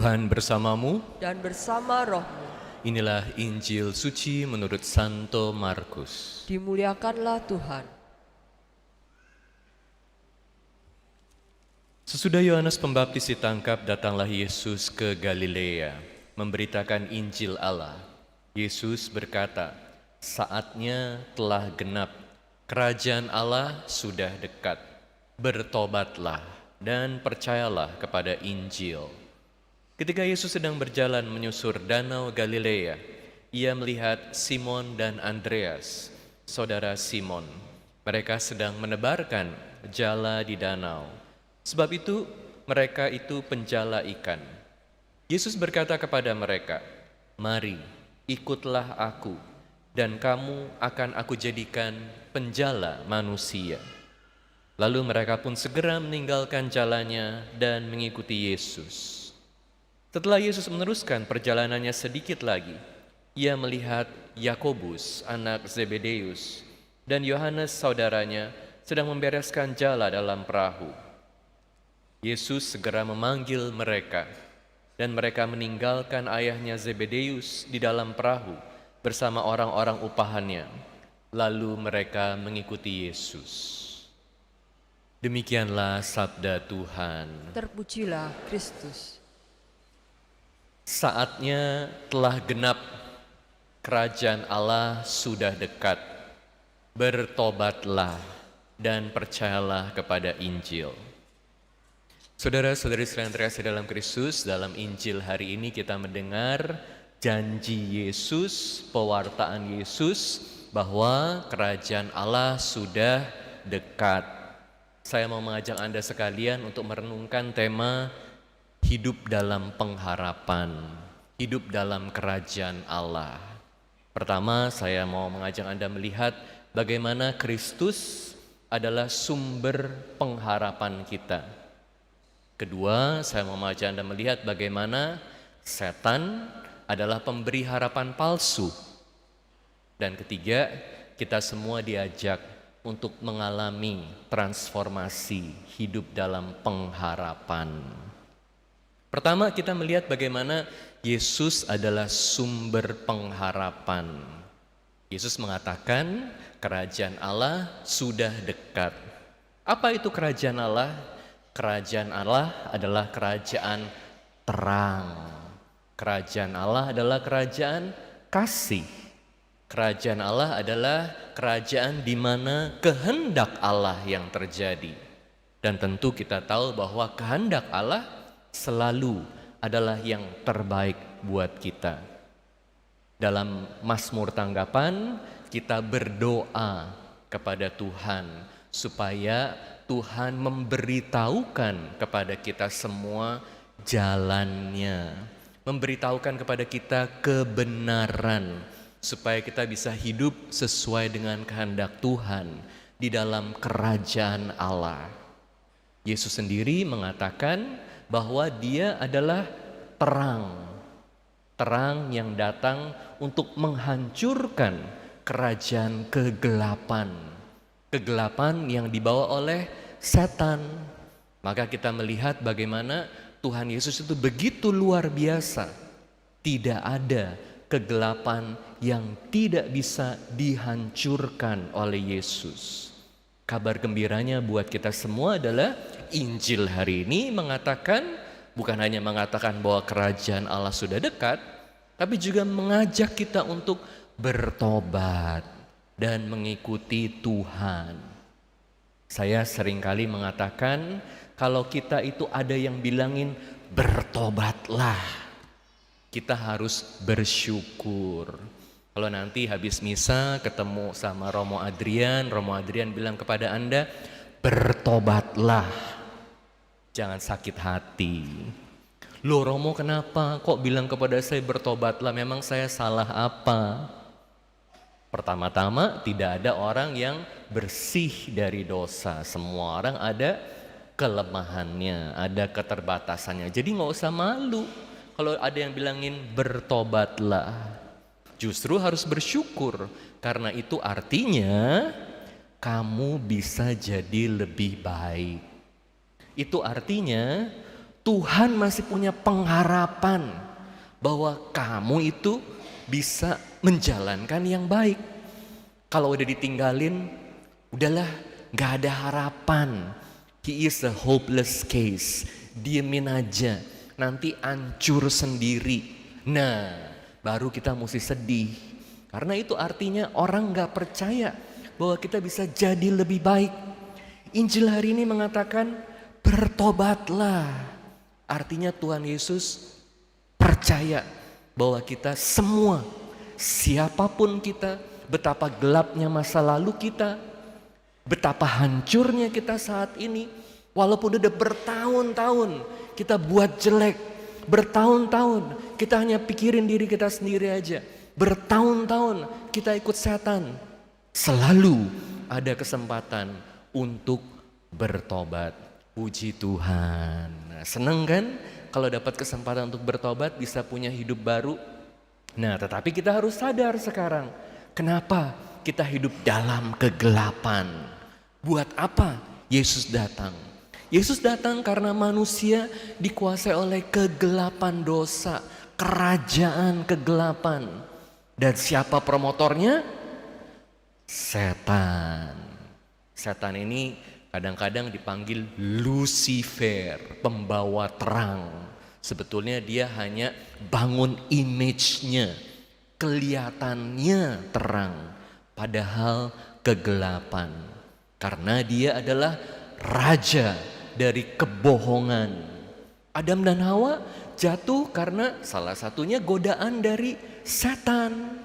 Tuhan bersamamu. dan bersama rohmu. Inilah Injil suci menurut Santo Markus. Dimuliakanlah Tuhan. Sesudah Yohanes Pembaptis ditangkap, datanglah Yesus ke Galilea, memberitakan Injil Allah. Yesus berkata, "Saatnya telah genap, kerajaan Allah sudah dekat. Bertobatlah dan percayalah kepada Injil." Ketika Yesus sedang berjalan menyusur danau Galilea, ia melihat Simon dan Andreas, saudara Simon. Mereka sedang menebarkan jala di danau. Sebab itu mereka itu penjala ikan. Yesus berkata kepada mereka, "Mari, ikutlah aku, dan kamu akan aku jadikan penjala manusia." Lalu mereka pun segera meninggalkan jalannya dan mengikuti Yesus. Setelah Yesus meneruskan perjalanannya sedikit lagi, ia melihat Yakobus, anak Zebedeus, dan Yohanes saudaranya sedang membereskan jala dalam perahu. Yesus segera memanggil mereka, dan mereka meninggalkan ayahnya Zebedeus di dalam perahu bersama orang-orang upahannya. Lalu mereka mengikuti Yesus. Demikianlah sabda Tuhan. Terpujilah Kristus. Saatnya telah genap, kerajaan Allah sudah dekat. Bertobatlah dan percayalah kepada Injil. Saudara-saudari sekalian terkasih dalam Kristus, dalam Injil hari ini kita mendengar janji Yesus, pewartaan Yesus bahwa kerajaan Allah sudah dekat. Saya mau mengajak Anda sekalian untuk merenungkan tema hidup dalam pengharapan, hidup dalam kerajaan Allah. Pertama, saya mau mengajak Anda melihat bagaimana Kristus adalah sumber pengharapan kita. Kedua, saya mau mengajak Anda melihat bagaimana setan adalah pemberi harapan palsu. Dan ketiga, kita semua diajak untuk mengalami transformasi hidup dalam pengharapan. Pertama, kita melihat bagaimana Yesus adalah sumber pengharapan. Yesus mengatakan kerajaan Allah sudah dekat. Apa itu kerajaan Allah? Kerajaan Allah adalah kerajaan terang. Kerajaan Allah adalah kerajaan kasih. Kerajaan Allah adalah kerajaan di mana kehendak Allah yang terjadi. Dan tentu kita tahu bahwa kehendak Allah selalu adalah yang terbaik buat kita. Dalam Mazmur tanggapan, kita berdoa kepada Tuhan supaya Tuhan memberitahukan kepada kita semua jalannya, memberitahukan kepada kita kebenaran, supaya kita bisa hidup sesuai dengan kehendak Tuhan di dalam kerajaan Allah. Yesus sendiri mengatakan bahwa dia adalah terang yang datang untuk menghancurkan kerajaan kegelapan yang dibawa oleh setan. Maka kita melihat bagaimana Tuhan Yesus itu begitu luar biasa. Tidak ada kegelapan yang tidak bisa dihancurkan oleh Yesus. Kabar gembiranya buat kita semua adalah Injil hari ini mengatakan, bukan hanya mengatakan bahwa kerajaan Allah sudah dekat, tapi juga mengajak kita untuk bertobat dan mengikuti Tuhan. Saya seringkali mengatakan, kalau kita itu ada yang bilangin bertobatlah, kita harus bersyukur. Kalau nanti habis misa ketemu sama Romo Adrian bilang kepada Anda, bertobatlah, jangan sakit hati. Loh Romo, kenapa kok bilang kepada saya bertobatlah, memang saya salah apa? Pertama-tama, tidak ada orang yang bersih dari dosa. Semua orang ada kelemahannya, ada keterbatasannya. Jadi nggak usah malu kalau ada yang bilangin bertobatlah. Justru harus bersyukur, karena itu artinya kamu bisa jadi lebih baik. Itu artinya Tuhan masih punya pengharapan bahwa kamu itu bisa menjalankan yang baik. Kalau udah ditinggalin, udahlah, gak ada harapan. He is a hopeless case. Diemin aja, nanti hancur sendiri. Nah, baru kita mesti sedih. Karena itu artinya orang gak percaya bahwa kita bisa jadi lebih baik. Injil hari ini mengatakan bertobatlah. Artinya Tuhan Yesus percaya bahwa kita semua, siapapun kita, betapa gelapnya masa lalu kita, betapa hancurnya kita saat ini, walaupun udah bertahun-tahun kita buat jelek, bertahun-tahun kita hanya pikirin diri kita sendiri aja, bertahun-tahun kita ikut setan, selalu ada kesempatan untuk bertobat. Puji Tuhan. Nah, seneng kan kalau dapat kesempatan untuk bertobat, bisa punya hidup baru. Nah, tetapi kita harus sadar sekarang, kenapa kita hidup dalam kegelapan? Buat apa Yesus datang? Yesus datang karena manusia dikuasai oleh kegelapan dosa, kerajaan kegelapan. Dan siapa promotornya? Setan. Setan ini kadang-kadang dipanggil Lucifer, pembawa terang. Sebetulnya dia hanya bangun image-nya, kelihatannya terang, padahal kegelapan. Karena dia adalah raja dari kebohongan. Adam dan Hawa jatuh karena salah satunya godaan dari setan.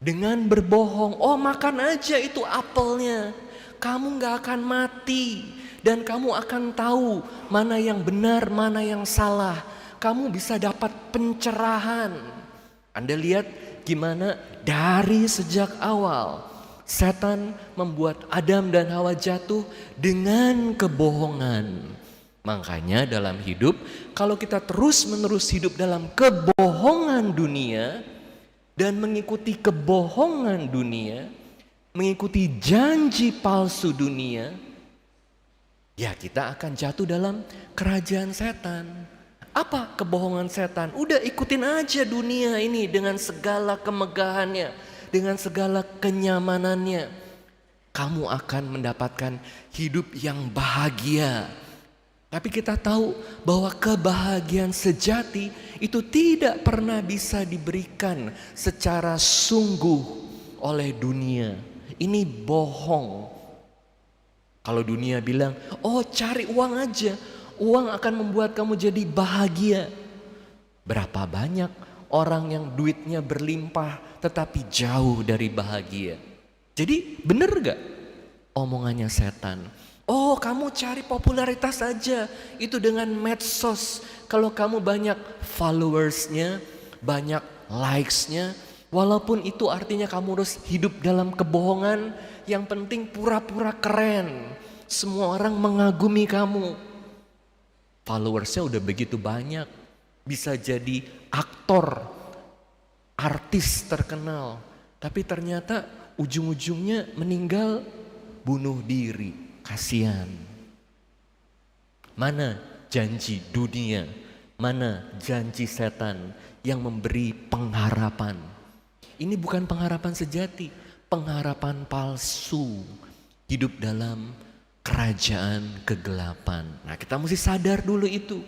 Dengan berbohong, oh makan aja itu apelnya, kamu gak akan mati dan kamu akan tahu mana yang benar, mana yang salah. Kamu bisa dapat pencerahan. Anda lihat gimana dari sejak awal setan membuat Adam dan Hawa jatuh dengan kebohongan. Makanya dalam hidup, kalau kita terus-menerus hidup dalam kebohongan dunia dan mengikuti kebohongan dunia, mengikuti janji palsu dunia, ya kita akan jatuh dalam kerajaan setan. Apa kebohongan setan? Udah ikutin aja dunia ini dengan segala kemegahannya, dengan segala kenyamanannya. Kamu akan mendapatkan hidup yang bahagia. Tapi kita tahu bahwa kebahagiaan sejati itu tidak pernah bisa diberikan secara sungguh oleh dunia. Ini bohong. Kalau dunia bilang, oh cari uang aja, uang akan membuat kamu jadi bahagia. Berapa banyak orang yang duitnya berlimpah tetapi jauh dari bahagia. Jadi bener gak omongannya setan? Oh kamu cari popularitas aja, itu dengan medsos. Kalau kamu banyak followersnya, banyak likesnya, walaupun itu artinya kamu harus hidup dalam kebohongan, yang penting pura-pura keren. Semua orang mengagumi kamu. Followersnya udah begitu banyak, bisa jadi aktor, artis terkenal. Tapi ternyata ujung-ujungnya meninggal bunuh diri. Kasihan. Mana janji dunia, mana janji setan yang memberi pengharapan? Ini bukan pengharapan sejati, pengharapan palsu. Hidup dalam kerajaan kegelapan. Nah, kita mesti sadar dulu itu.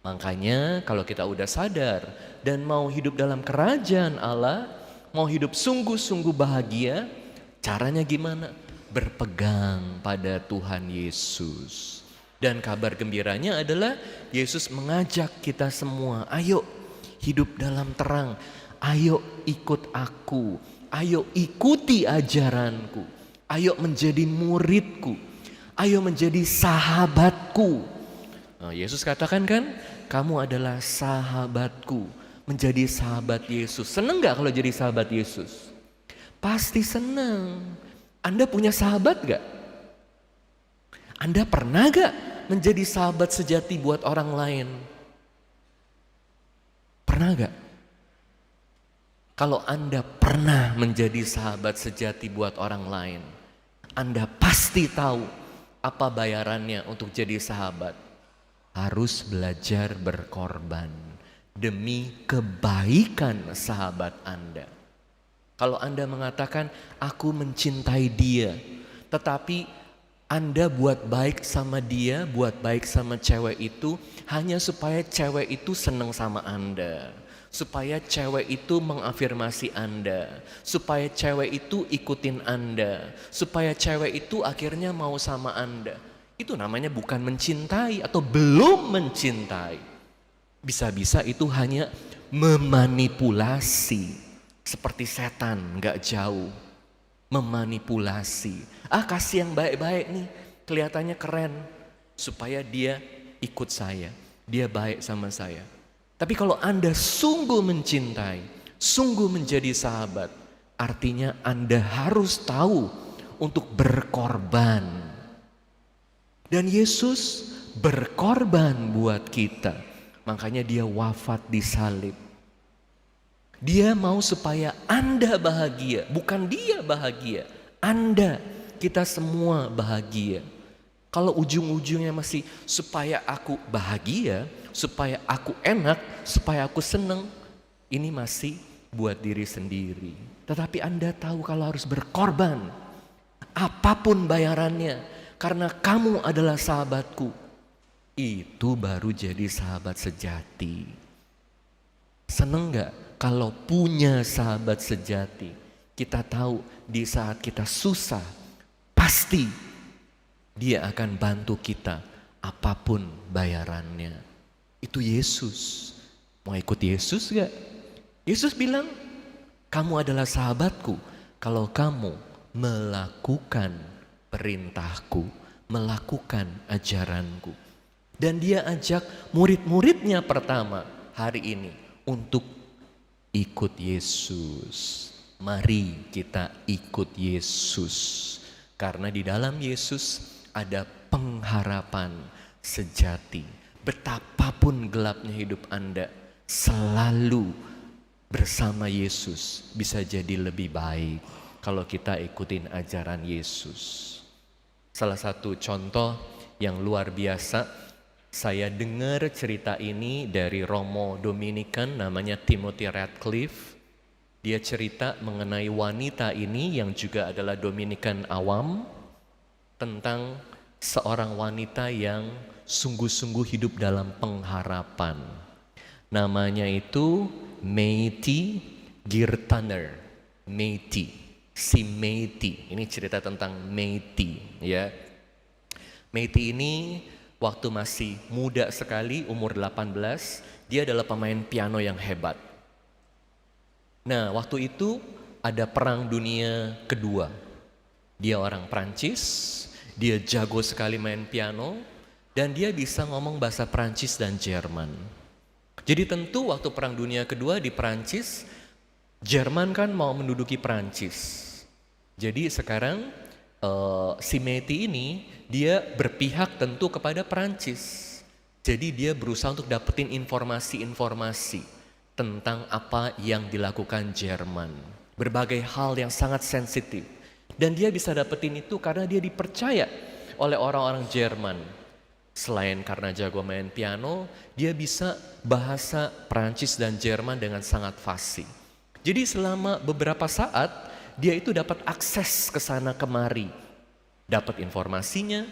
Makanya kalau kita udah sadar dan mau hidup dalam kerajaan Allah, mau hidup sungguh-sungguh bahagia, caranya gimana? Berpegang pada Tuhan Yesus. Dan kabar gembiranya adalah Yesus mengajak kita semua, ayo hidup dalam terang, ayo ikut aku, ayo ikuti ajaranku, ayo menjadi muridku, ayo menjadi sahabatku. Nah, Yesus katakan kan, kamu adalah sahabatku, menjadi sahabat Yesus. Seneng gak kalau jadi sahabat Yesus? Pasti seneng. Anda punya sahabat gak? Anda pernah gak menjadi sahabat sejati buat orang lain? Pernah gak? Kalau Anda pernah menjadi sahabat sejati buat orang lain, Anda pasti tahu apa bayarannya untuk jadi sahabat. harus belajar berkorban demi kebaikan sahabat Anda. Kalau Anda mengatakan, aku mencintai dia, tetapi Anda buat baik sama dia, buat baik sama cewek itu, hanya supaya cewek itu senang sama Anda. Supaya cewek itu mengafirmasi Anda. Supaya cewek itu ikutin Anda. Supaya cewek itu akhirnya mau sama Anda. Itu namanya bukan mencintai atau belum mencintai. Bisa-bisa itu hanya memanipulasi. Seperti setan, gak jauh. Memanipulasi. Kasih yang baik-baik nih, kelihatannya keren. Supaya dia ikut saya, dia baik sama saya. Tapi kalau Anda sungguh mencintai, sungguh menjadi sahabat, artinya Anda harus tahu untuk berkorban. Dan Yesus berkorban buat kita. Makanya dia wafat di salib. Dia mau supaya Anda bahagia, bukan dia bahagia. Anda, kita semua bahagia. Kalau ujung-ujungnya masih supaya aku bahagia, supaya aku enak, supaya aku senang, ini masih buat diri sendiri. Tetapi Anda tahu kalau harus berkorban, apapun bayarannya, karena kamu adalah sahabatku. Itu baru jadi sahabat sejati. Seneng gak kalau punya sahabat sejati? Kita tahu di saat kita susah, pasti dia akan bantu kita apapun bayarannya. Itu Yesus. Mau ikut Yesus gak? Yesus bilang, kamu adalah sahabatku kalau kamu melakukan perintahku, melakukan ajaranku. Dan dia ajak murid-muridnya pertama hari ini untuk ikut Yesus. Mari kita ikut Yesus. Karena di dalam Yesus ada pengharapan sejati. Betapapun gelapnya hidup Anda, selalu bersama Yesus bisa jadi lebih baik kalau kita ikutin ajaran Yesus. Salah satu contoh yang luar biasa, saya dengar cerita ini dari Romo Dominikan namanya Timothy Radcliffe. Dia cerita mengenai wanita ini yang juga adalah Dominikan awam, tentang seorang wanita yang sungguh-sungguh hidup dalam pengharapan. Namanya itu Métis Girtaner. Métis, si Métis. Ini cerita tentang Métis, ya. Métis ini waktu masih muda sekali, umur 18, dia adalah pemain piano yang hebat. Nah, waktu itu ada Perang Dunia Kedua. Dia orang Prancis, dia jago sekali main piano, dan dia bisa ngomong bahasa Prancis dan Jerman. Jadi tentu waktu Perang Dunia Kedua di Prancis, Jerman kan mau menduduki Prancis. Jadi sekarang si Métis ini dia berpihak tentu kepada Prancis. Jadi dia berusaha untuk dapetin informasi-informasi tentang apa yang dilakukan Jerman. Berbagai hal yang sangat sensitif. Dan dia bisa dapetin itu karena dia dipercaya oleh orang-orang Jerman. Selain karena jago main piano, dia bisa bahasa Prancis dan Jerman dengan sangat fasih. Jadi selama beberapa saat, dia itu dapat akses ke sana kemari, dapat informasinya,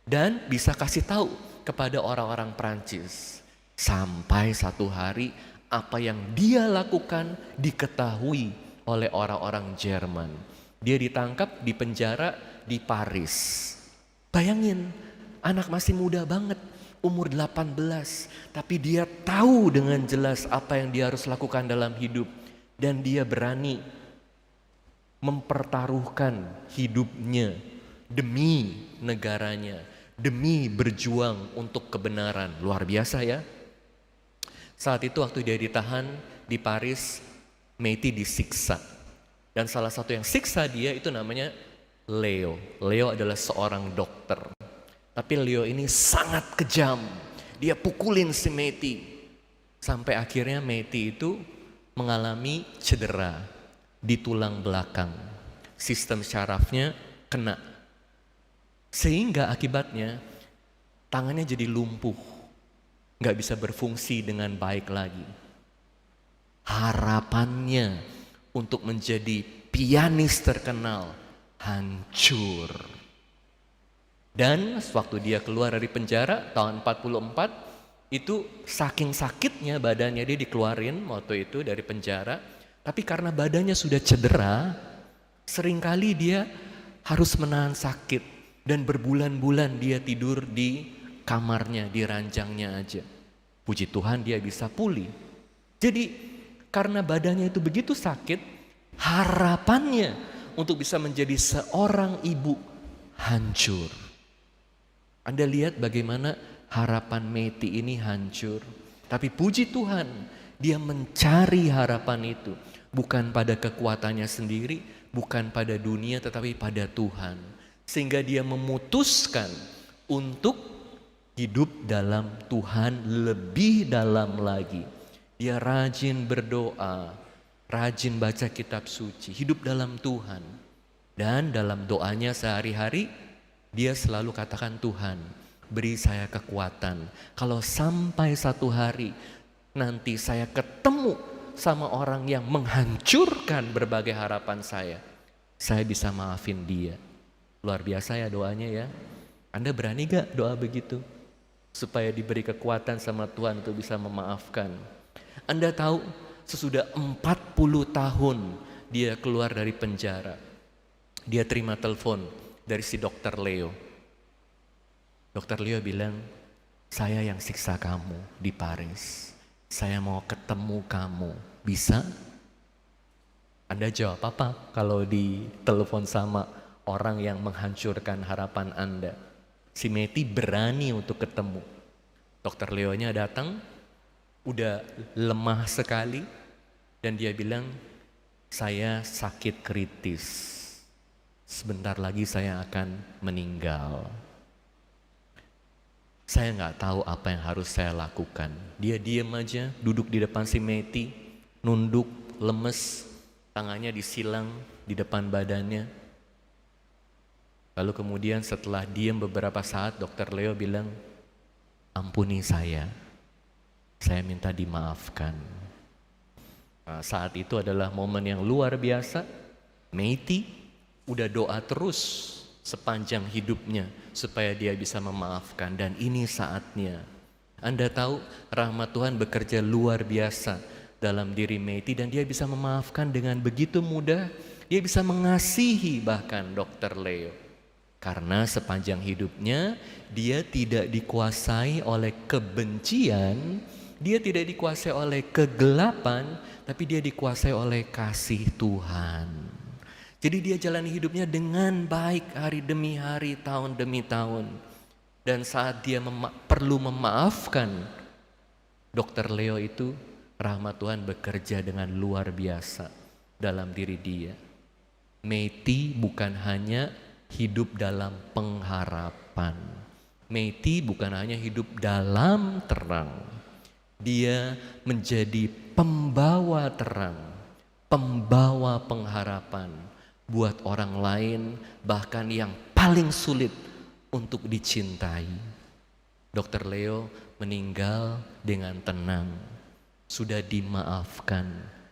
dan bisa kasih tahu kepada orang-orang Prancis. Sampai satu hari apa yang dia lakukan diketahui oleh orang-orang Jerman. Dia ditangkap, dipenjara di Paris. Bayangin, anak masih muda banget, umur 18, tapi dia tahu dengan jelas apa yang dia harus lakukan dalam hidup. Dan dia berani mempertaruhkan hidupnya demi negaranya, demi berjuang untuk kebenaran. Luar biasa ya. Saat itu waktu dia ditahan di Paris, Métis disiksa. Dan salah satu yang siksa dia itu namanya Leo. Leo adalah seorang dokter. Tapi Leo ini sangat kejam. Dia pukulin si Métis. Sampai akhirnya Métis itu mengalami cedera di tulang belakang. Sistem syarafnya kena. Sehingga akibatnya tangannya jadi lumpuh. nggak bisa berfungsi dengan baik lagi. Harapannya untuk menjadi pianis terkenal hancur. Dan waktu dia keluar dari penjara tahun 44, itu saking sakitnya badannya, dia dikeluarin waktu itu dari penjara. Tapi karena badannya sudah cedera, seringkali dia harus menahan sakit. Dan berbulan-bulan dia tidur di kamarnya, di ranjangnya aja. Puji Tuhan dia bisa pulih. Jadi karena badannya itu begitu sakit, harapannya untuk bisa menjadi seorang ibu hancur. Anda lihat bagaimana harapan Meti ini hancur. Tapi puji Tuhan, dia mencari harapan itu. Bukan pada kekuatannya sendiri, bukan pada dunia, tetapi pada Tuhan. Sehingga dia memutuskan untuk hidup dalam Tuhan lebih dalam lagi. Dia rajin berdoa, rajin baca kitab suci, hidup dalam Tuhan. Dan dalam doanya sehari-hari, dia selalu katakan, Tuhan, beri saya kekuatan. Kalau sampai satu hari nanti saya ketemu sama orang yang menghancurkan berbagai harapan saya bisa maafin dia. Luar biasa ya doanya ya. Anda berani gak doa begitu? Supaya diberi kekuatan sama Tuhan untuk bisa memaafkan. Anda tahu sesudah 40 tahun dia keluar dari penjara. Dia terima telepon dari si dokter Leo. Dokter Leo bilang, saya yang siksa kamu di Paris. Saya mau ketemu kamu. Bisa? Anda jawab apa kalau ditelepon sama orang yang menghancurkan harapan Anda? Si Meti berani untuk ketemu. Dokter Leonya datang, udah lemah sekali. Dan dia bilang, saya sakit kritis. Sebentar lagi saya akan meninggal. Saya nggak tahu apa yang harus saya lakukan. Dia diam aja, duduk di depan si Meti, nunduk, lemes, tangannya disilang di depan badannya. Lalu kemudian setelah diam beberapa saat, Dokter Leo bilang, ampuni saya minta dimaafkan. Nah, saat itu adalah momen yang luar biasa. Meti udah doa terus sepanjang hidupnya supaya dia bisa memaafkan, dan ini saatnya. Anda tahu rahmat Tuhan bekerja luar biasa dalam diri Meti, dan dia bisa memaafkan dengan begitu mudah. Dia bisa mengasihi bahkan Dokter Leo. Karena sepanjang hidupnya dia tidak dikuasai oleh kebencian, dia tidak dikuasai oleh kegelapan, tapi dia dikuasai oleh kasih Tuhan. Jadi dia jalani hidupnya dengan baik hari demi hari, tahun demi tahun. Dan saat dia perlu memaafkan Dokter Leo itu, rahmat Tuhan bekerja dengan luar biasa dalam diri dia. Meti bukan hanya hidup dalam pengharapan. Meti bukan hanya hidup dalam terang. Dia menjadi pembawa terang, pembawa pengharapan buat orang lain, bahkan yang paling sulit untuk dicintai. Dokter Leo meninggal dengan tenang, sudah dimaafkan,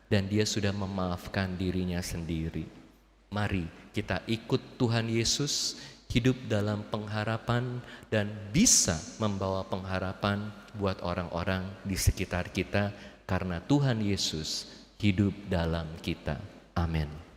dan dia sudah memaafkan dirinya sendiri. Mari kita ikut Tuhan Yesus, hidup dalam pengharapan, dan bisa membawa pengharapan buat orang-orang di sekitar kita, karena Tuhan Yesus hidup dalam kita. Amin.